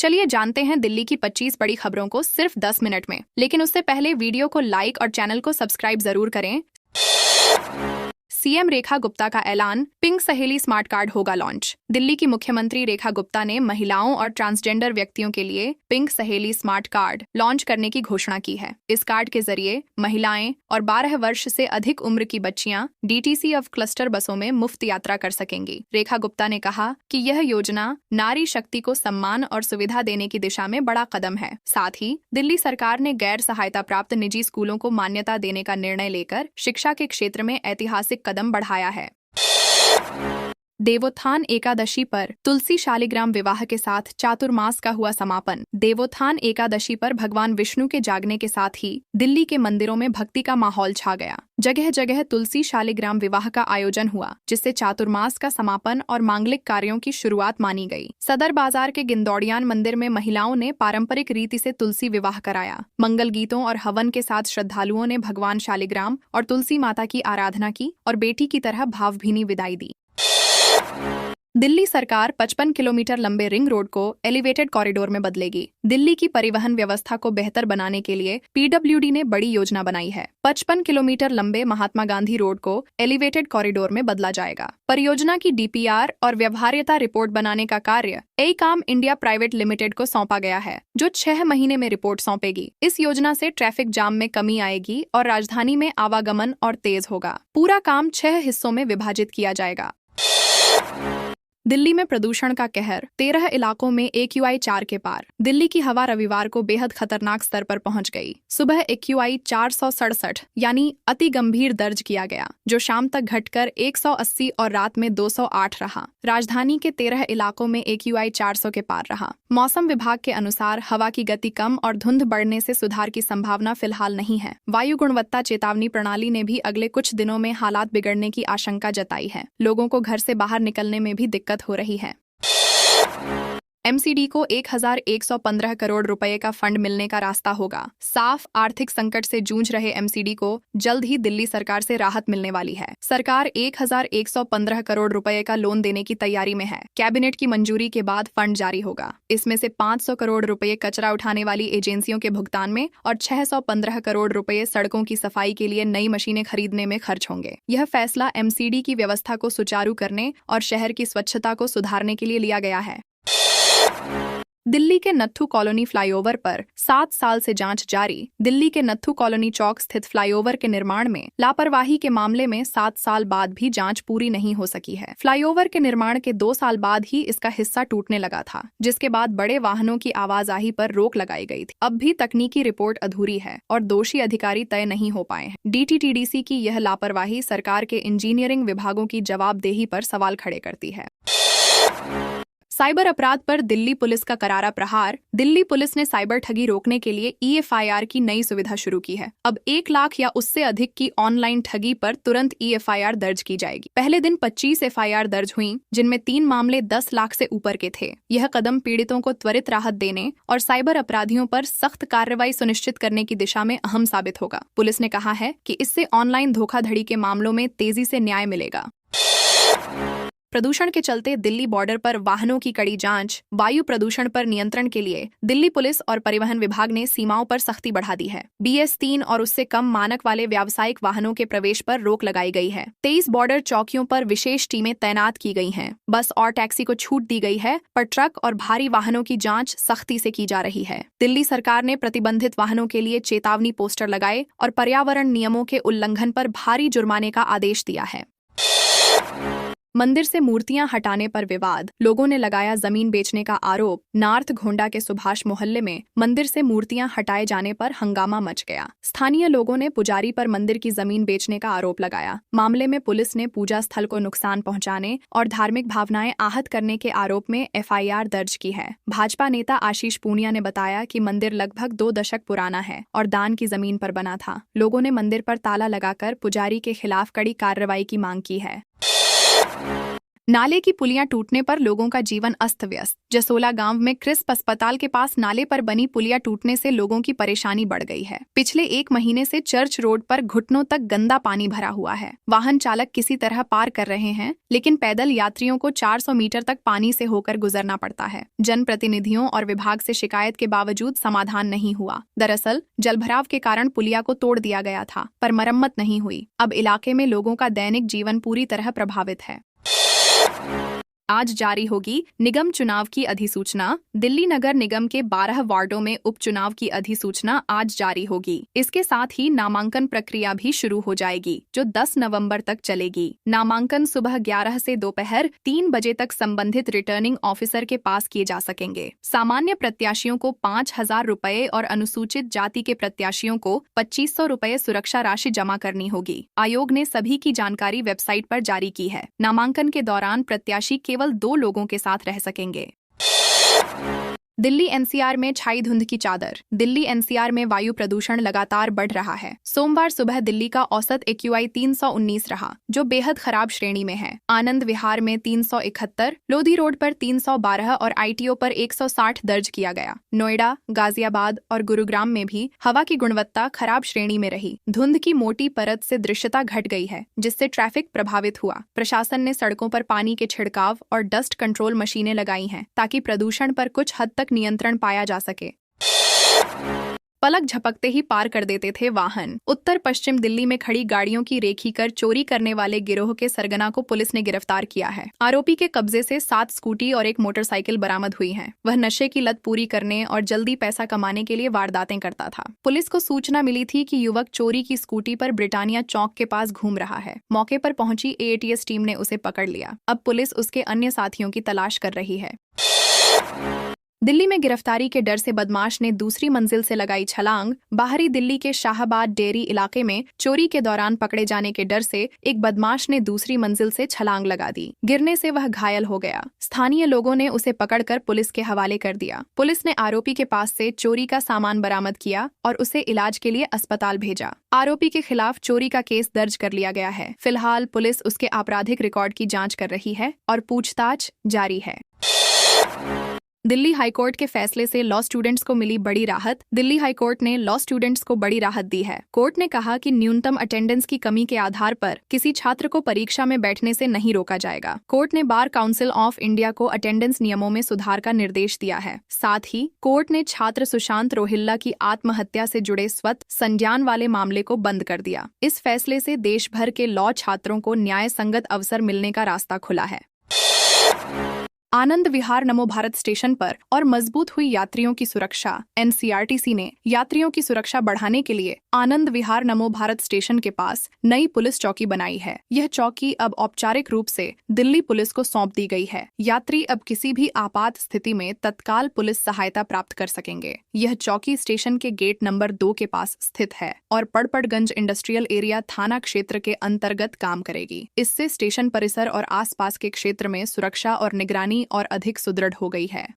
चलिए जानते हैं दिल्ली की 25 बड़ी खबरों को सिर्फ 10 मिनट में। लेकिन उससे पहले वीडियो को लाइक और चैनल को सब्सक्राइब जरूर करें। सीएम रेखा गुप्ता का ऐलान, पिंक सहेली स्मार्ट कार्ड होगा लॉन्च। दिल्ली की मुख्यमंत्री रेखा गुप्ता ने महिलाओं और ट्रांसजेंडर व्यक्तियों के लिए पिंक सहेली स्मार्ट कार्ड लॉन्च करने की घोषणा की है। इस कार्ड के जरिए महिलाएं और 12 वर्ष से अधिक उम्र की बच्चियां डीटीसी ऑफ क्लस्टर बसों में मुफ्त यात्रा कर सकेंगी। रेखा गुप्ता ने कहा कि यह योजना नारी शक्ति को सम्मान और सुविधा देने की दिशा में बड़ा कदम है। साथ ही दिल्ली सरकार ने गैर सहायता प्राप्त निजी स्कूलों को मान्यता देने का निर्णय लेकर शिक्षा के क्षेत्र में ऐतिहासिक कदम बढ़ाया है। देवोत्थान एकादशी पर तुलसी शालिग्राम विवाह के साथ चातुर्मास का हुआ समापन। देवोत्थान एकादशी पर भगवान विष्णु के जागने के साथ ही दिल्ली के मंदिरों में भक्ति का माहौल छा गया। जगह जगह तुलसी शालिग्राम विवाह का आयोजन हुआ, जिससे चातुर्मास का समापन और मांगलिक कार्यों की शुरुआत मानी गई। सदर बाजार के गिंदौड़ियान मंदिर में महिलाओं ने पारंपरिक रीति से तुलसी विवाह कराया। मंगल गीतों और हवन के साथ श्रद्धालुओं ने भगवान शालिग्राम और तुलसी माता की आराधना की और बेटी की तरह भावभीनी विदाई दी। दिल्ली सरकार 55 किलोमीटर लंबे रिंग रोड को एलिवेटेड कॉरिडोर में बदलेगी। दिल्ली की परिवहन व्यवस्था को बेहतर बनाने के लिए पीडब्ल्यूडी ने बड़ी योजना बनाई है। 55 किलोमीटर लंबे महात्मा गांधी रोड को एलिवेटेड कॉरिडोर में बदला जाएगा। परियोजना की डीपीआर और व्यवहार्यता रिपोर्ट बनाने का कार्य एकाम इंडिया प्राइवेट लिमिटेड को सौंपा गया है, जो 6 महीने में रिपोर्ट सौंपेगी। इस योजना से ट्रैफिक जाम में कमी आएगी और राजधानी में आवागमन और तेज होगा। पूरा काम 6 हिस्सों में विभाजित किया जाएगा। दिल्ली में प्रदूषण का कहर, 13 इलाकों में AQI 4 के पार। दिल्ली की हवा रविवार को बेहद खतरनाक स्तर पर पहुंच गई। सुबह AQI 467 यानी अति गंभीर दर्ज किया गया, जो शाम तक घटकर 180 और रात में 208 रहा। राजधानी के 13 इलाकों में AQI 400 के पार रहा। मौसम विभाग के अनुसार हवा की गति कम और धुंध बढ़ने से सुधार की संभावना फिलहाल नहीं है। वायु गुणवत्ता चेतावनी प्रणाली ने भी अगले कुछ दिनों में हालात बिगड़ने की आशंका जताई है। लोगों को घर से बाहर निकलने में भी दिक्कत हो रही है। MCD को 1115 करोड़ रुपए का फंड मिलने का रास्ता होगा। साफ आर्थिक संकट से जूझ रहे MCD को जल्द ही दिल्ली सरकार से राहत मिलने वाली है। सरकार 1115 करोड़ रुपए का लोन देने की तैयारी में है। कैबिनेट की मंजूरी के बाद फंड जारी होगा। इसमें से 500 करोड़ रुपए कचरा उठाने वाली एजेंसियों के भुगतान में और 615 करोड़ रुपए सड़कों की सफाई के लिए नई मशीनें खरीदने में खर्च होंगे। यह फैसला MCD की व्यवस्था को सुचारू करने और शहर की स्वच्छता को सुधारने के लिए लिया गया है। दिल्ली के नत्थू कॉलोनी फ्लाईओवर पर 7 साल से जांच जारी। दिल्ली के नत्थू कॉलोनी चौक स्थित फ्लाईओवर के निर्माण में लापरवाही के मामले में 7 साल बाद भी जांच पूरी नहीं हो सकी है। फ्लाईओवर के निर्माण के 2 साल बाद ही इसका हिस्सा टूटने लगा था, जिसके बाद बड़े वाहनों की आवाजाही पर रोक लगाई गई थी। अब भी तकनीकी रिपोर्ट अधूरी है और दोषी अधिकारी तय नहीं हो पाए हैं। DTTDC की यह लापरवाही सरकार के इंजीनियरिंग विभागों की जवाबदेही पर सवाल खड़े करती है। साइबर अपराध पर दिल्ली पुलिस का करारा प्रहार। दिल्ली पुलिस ने साइबर ठगी रोकने के लिए EFIR की नई सुविधा शुरू की है। अब 1 लाख या उससे अधिक की ऑनलाइन ठगी पर तुरंत EFIR दर्ज की जाएगी। पहले दिन 25 FIR दर्ज हुई, जिनमें 3 मामले 10 लाख से ऊपर के थे। यह कदम पीड़ितों को त्वरित राहत देने और साइबर अपराधियों पर सख्त कार्रवाई सुनिश्चित करने की दिशा में अहम साबित होगा। पुलिस ने कहा है कि इससे ऑनलाइन धोखाधड़ी के मामलों में तेजी से न्याय मिलेगा। प्रदूषण के चलते दिल्ली बॉर्डर पर वाहनों की कड़ी जांच। वायु प्रदूषण पर नियंत्रण के लिए दिल्ली पुलिस और परिवहन विभाग ने सीमाओं पर सख्ती बढ़ा दी है। BS3 और उससे कम मानक वाले व्यावसायिक वाहनों के प्रवेश पर रोक लगाई गई है। 23 बॉर्डर चौकियों पर विशेष टीमें तैनात की गई हैं। बस और टैक्सी को छूट दी गई है, पर ट्रक और भारी वाहनों की जाँच सख्ती से की जा रही है। दिल्ली सरकार ने प्रतिबंधित वाहनों के लिए चेतावनी पोस्टर लगाए और पर्यावरण नियमों के उल्लंघन पर भारी जुर्माने का आदेश दिया है। मंदिर से मूर्तियां हटाने पर विवाद, लोगों ने लगाया जमीन बेचने का आरोप। नार्थ घोंडा के सुभाष मोहल्ले में मंदिर से मूर्तियां हटाए जाने पर हंगामा मच गया। स्थानीय लोगों ने पुजारी पर मंदिर की जमीन बेचने का आरोप लगाया। मामले में पुलिस ने पूजा स्थल को नुकसान पहुंचाने और धार्मिक भावनाएं आहत करने के आरोप में FIR दर्ज की है। भाजपा नेता आशीष पूनिया ने बताया कि मंदिर लगभग 2 दशक पुराना है और दान की जमीन पर बना था। लोगों ने मंदिर पर ताला लगाकर पुजारी के खिलाफ कड़ी कार्रवाई की मांग की है। नाले की पुलियां टूटने पर लोगों का जीवन अस्त व्यस्त। जसोला गांव में क्रिस्प अस्पताल के पास नाले पर बनी पुलिया टूटने से लोगों की परेशानी बढ़ गई है। पिछले 1 महीने से चर्च रोड पर घुटनों तक गंदा पानी भरा हुआ है। वाहन चालक किसी तरह पार कर रहे हैं, लेकिन पैदल यात्रियों को 400 मीटर तक पानी से होकर गुजरना पड़ता है। जनप्रतिनिधियों और विभाग से शिकायत के बावजूद समाधान नहीं हुआ। दरअसल जलभराव के कारण पुलिया को तोड़ दिया गया था, पर मरम्मत नहीं हुई। अब इलाके में लोगों का दैनिक जीवन पूरी तरह प्रभावित है। आज जारी होगी निगम चुनाव की अधिसूचना। दिल्ली नगर निगम के 12 वार्डों में उपचुनाव की अधिसूचना आज जारी होगी। इसके साथ ही नामांकन प्रक्रिया भी शुरू हो जाएगी, जो 10 नवंबर तक चलेगी। नामांकन सुबह 11 से दोपहर 3 बजे तक संबंधित रिटर्निंग ऑफिसर के पास किए जा सकेंगे। सामान्य प्रत्याशियों को 5,000 रुपए और अनुसूचित जाति के प्रत्याशियों को 2,500 रुपए सुरक्षा राशि जमा करनी होगी। आयोग ने सभी की जानकारी वेबसाइट पर जारी की है। नामांकन के दौरान प्रत्याशी केवल 2 लोगों के साथ रह सकेंगे। दिल्ली एनसीआर में छाई धुंध की चादर। दिल्ली एनसीआर में वायु प्रदूषण लगातार बढ़ रहा है। सोमवार सुबह दिल्ली का औसत AQI 319 रहा, जो बेहद खराब श्रेणी में है। आनंद विहार में 371, लोधी रोड पर 312 और ITO पर 160 दर्ज किया गया। नोएडा, गाजियाबाद और गुरुग्राम में भी हवा की गुणवत्ता खराब श्रेणी में रही। धुंध की मोटी परत से दृश्यता घट गई है, जिससे ट्रैफिक प्रभावित हुआ। प्रशासन ने सड़कों पर पानी के छिड़काव और डस्ट कंट्रोल मशीनें लगाई हैं, ताकि प्रदूषण पर कुछ हद तक नियंत्रण पाया जा सके। पलक झपकते ही पार कर देते थे वाहन। उत्तर पश्चिम दिल्ली में खड़ी गाड़ियों की रेखी कर चोरी करने वाले गिरोह के सरगना को पुलिस ने गिरफ्तार किया है। आरोपी के कब्जे से 7 स्कूटी और 1 मोटरसाइकिल बरामद हुई है। वह नशे की लत पूरी करने और जल्दी पैसा कमाने के लिए वारदातें करता था। पुलिस को सूचना मिली थी कि युवक चोरी की स्कूटी पर ब्रिटानिया चौक के पास घूम रहा है। मौके पर पहुंची AATS टीम ने उसे पकड़ लिया। अब पुलिस उसके अन्य साथियों की तलाश कर रही है। दिल्ली में गिरफ्तारी के डर से बदमाश ने दूसरी मंजिल से लगाई छलांग। बाहरी दिल्ली के शाहबाद डेयरी इलाके में चोरी के दौरान पकड़े जाने के डर से एक बदमाश ने दूसरी मंजिल से छलांग लगा दी। गिरने से वह घायल हो गया। स्थानीय लोगों ने उसे पकड़कर पुलिस के हवाले कर दिया। पुलिस ने आरोपी के पास से चोरी का सामान बरामद किया और उसे इलाज के लिए अस्पताल भेजा। आरोपी के खिलाफ चोरी का केस दर्ज कर लिया गया है। फिलहाल पुलिस उसके आपराधिक रिकॉर्ड की जाँच कर रही है और पूछताछ जारी है। दिल्ली हाईकोर्ट के फैसले से लॉ स्टूडेंट्स को मिली बड़ी राहत। दिल्ली हाईकोर्ट ने लॉ स्टूडेंट्स को बड़ी राहत दी है। कोर्ट ने कहा कि न्यूनतम अटेंडेंस की कमी के आधार पर किसी छात्र को परीक्षा में बैठने से नहीं रोका जाएगा। कोर्ट ने बार काउंसिल ऑफ इंडिया को अटेंडेंस नियमों में सुधार का निर्देश दिया है। साथ ही कोर्ट ने छात्र सुशांत रोहिल्ला की आत्महत्या से जुड़े स्वत संज्ञान वाले मामले को बंद कर दिया। इस फैसले से देश भर के लॉ छात्रों को न्याय संगत अवसर मिलने का रास्ता खुला है। आनंद विहार नमो भारत स्टेशन पर और मजबूत हुई यात्रियों की सुरक्षा। NCRTC ने यात्रियों की सुरक्षा बढ़ाने के लिए आनंद विहार नमो भारत स्टेशन के पास नई पुलिस चौकी बनाई है। यह चौकी अब औपचारिक रूप से दिल्ली पुलिस को सौंप दी गई है। यात्री अब किसी भी आपात स्थिति में तत्काल पुलिस सहायता प्राप्त कर सकेंगे। यह चौकी स्टेशन के गेट नंबर 2 के पास स्थित है और पड़पड़गंज इंडस्ट्रियल एरिया थाना क्षेत्र के अंतर्गत काम करेगी। इससे स्टेशन परिसर और आसपास के क्षेत्र में सुरक्षा और निगरानी और अधिक सुदृढ़ हो गई है।